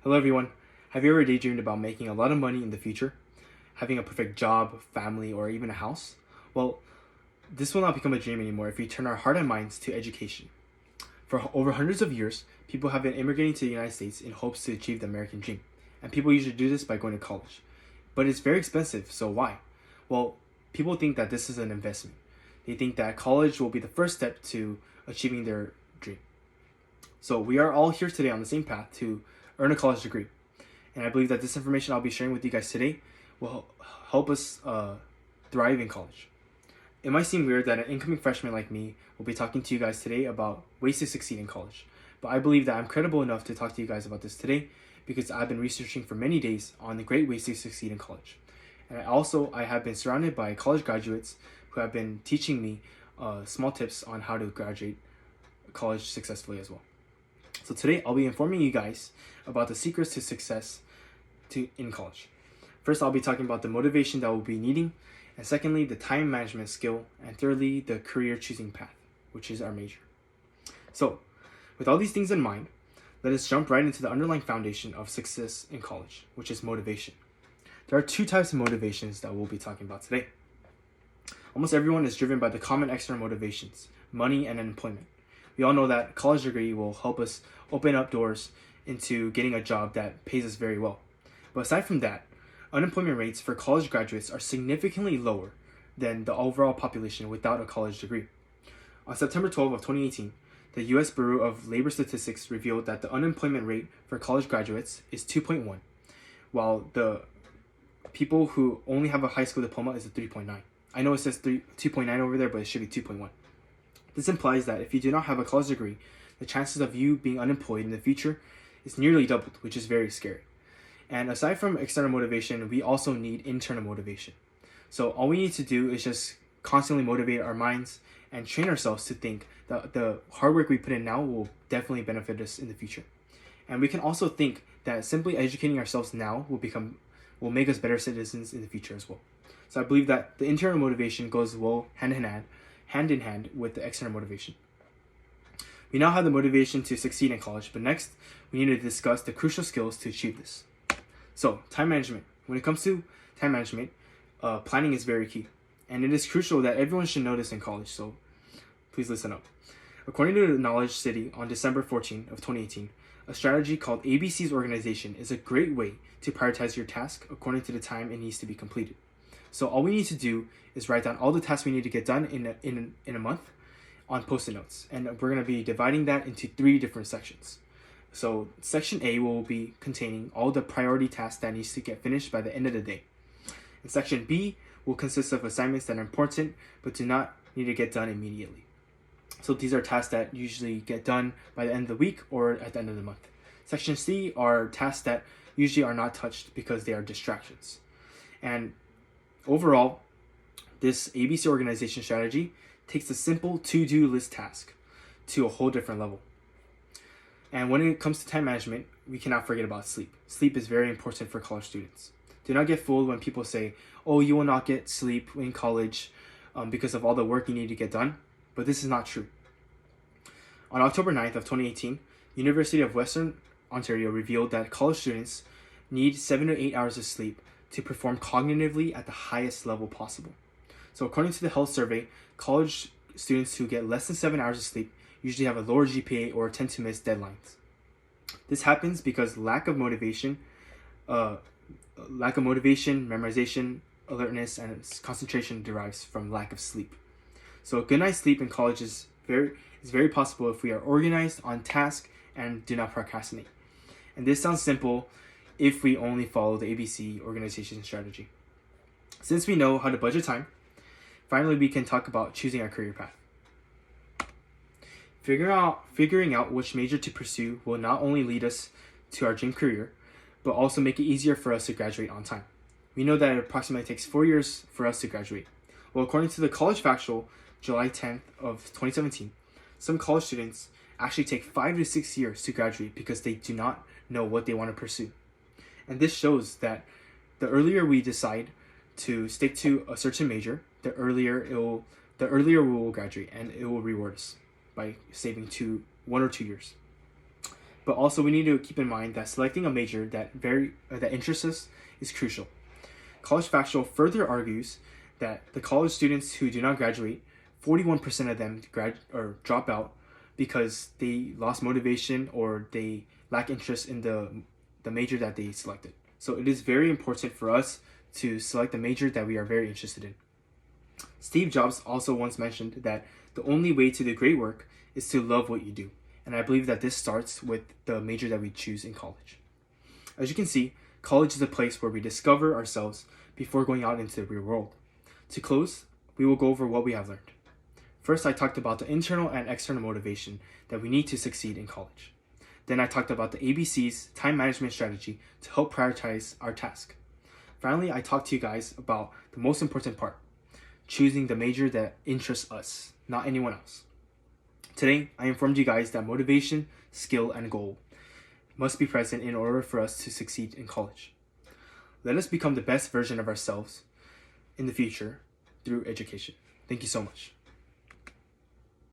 Hello everyone. Have you ever daydreamed about making a lot of money in the future? Having a perfect job, family, or even a house? Well, this will not become a dream anymore if we turn our heart and minds to education. For over hundreds of years, people have been immigrating to the United States in hopes to achieve the American dream. And people usually do this by going to college. But it's very expensive, so why? Well, people think that this is an investment. They think that college will be the first step to achieving their dream. So we are all here today on the same path to earn a college degree. And I believe that this information I'll be sharing with you guys today will help us thrive in college. It might seem weird that an incoming freshman like me will be talking to you guys today about ways to succeed in college. But I believe that I'm credible enough to talk to you guys about this today because I've been researching for many days on the great ways to succeed in college. And I have been surrounded by college graduates who have been teaching me small tips on how to graduate college successfully as well. So today I'll be informing you guys about the secrets to success in college. First, I'll be talking about the motivation that we'll be needing, and secondly, the time management skill, and thirdly, the career choosing path, which is our major. So, with all these things in mind, let us jump right into the underlying foundation of success in college, which is motivation. There are two types of motivations that we'll be talking about today. Almost everyone is driven by the common external motivations, money and employment. We all know that a college degree will help us open up doors into getting a job that pays us very well. But aside from that, unemployment rates for college graduates are significantly lower than the overall population without a college degree. On September 12 of 2018, the U.S. Bureau of Labor Statistics revealed that the unemployment rate for college graduates is 2.1, while the people who only have a high school diploma is a 3.9. I know it says 2.9 over there, but it should be 2.1. This implies that if you do not have a college degree, the chances of you being unemployed in the future is nearly doubled, which is very scary. And aside from external motivation, we also need internal motivation. So all we need to do is just constantly motivate our minds and train ourselves to think that the hard work we put in now will definitely benefit us in the future. And we can also think that simply educating ourselves now will make us better citizens in the future as well. So I believe that the internal motivation goes well hand in hand with the external motivation. We now have the motivation to succeed in college, but next we need to discuss the crucial skills to achieve this. So, time management. When it comes to time management, planning is very key. And it is crucial that everyone should know this in college, so please listen up. According to the Knowledge City on December 14 of 2018, a strategy called ABC's organization is a great way to prioritize your task according to the time it needs to be completed. So all we need to do is write down all the tasks we need to get done in a month on Post-it notes. And we're going to be dividing that into 3 different sections. So section A will be containing all the priority tasks that needs to get finished by the end of the day. And section B will consist of assignments that are important but do not need to get done immediately. So these are tasks that usually get done by the end of the week or at the end of the month. Section C are tasks that usually are not touched because they are distractions. And overall, this ABC organization strategy takes a simple to-do list task to a whole different level. And when it comes to time management, we cannot forget about sleep. Sleep is very important for college students. Do not get fooled when people say, oh, you will not get sleep in college because of all the work you need to get done. But this is not true. On October 9th of 2018, University of Western Ontario revealed that college students need 7 to 8 hours of sleep to perform cognitively at the highest level possible. So according to the health survey, college students who get less than 7 hours of sleep usually have a lower GPA or tend to miss deadlines. This happens because lack of motivation, memorization, alertness, and concentration derives from lack of sleep. So a good night's sleep in college is very possible if we are organized, on task, and do not procrastinate. And this sounds simple if we only follow the ABC organization strategy. Since we know how to budget time, finally we can talk about choosing our career path. Figuring out which major to pursue will not only lead us to our dream career, but also make it easier for us to graduate on time. We know that it approximately takes 4 years for us to graduate. Well, according to the College Factual, July 10th of 2017, some college students actually take 5 to 6 years to graduate because they do not know what they want to pursue. And this shows that the earlier we decide to stick to a certain major, the earlier we will graduate, and it will reward us by saving 1 or 2 years. But also we need to keep in mind that selecting a major that interests us is crucial. College Factual further argues that the college students who do not graduate, 41% of them drop out because they lost motivation or they lack interest in the major that they selected. So it is very important for us to select a major that we are very interested in. Steve Jobs also once mentioned that the only way to do great work is to love what you do. And I believe that this starts with the major that we choose in college. As you can see, college is a place where we discover ourselves before going out into the real world. To close, we will go over what we have learned. First, I talked about the internal and external motivation that we need to succeed in college. Then I talked about the ABC's time management strategy to help prioritize our task. Finally, I talked to you guys about the most important part, choosing the major that interests us, not anyone else. Today, I informed you guys that motivation, skill, and goal must be present in order for us to succeed in college. Let us become the best version of ourselves in the future through education. Thank you so much.